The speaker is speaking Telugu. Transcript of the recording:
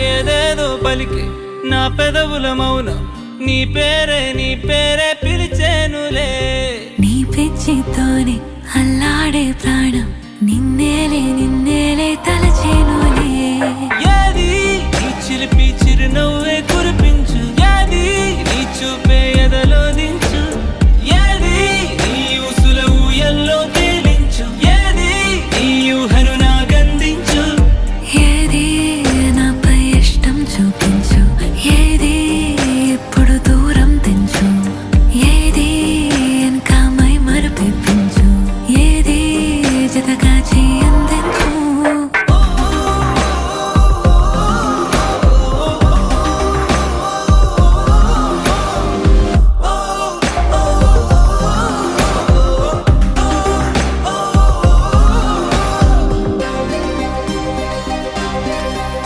ఏదేదో పలికి నా పెదవుల మౌనం నీ పేరే పిలిచేనులే నీ పిచ్చితోనే అల్లాడే ప్రాణం నిన్నేలే తలచేనులే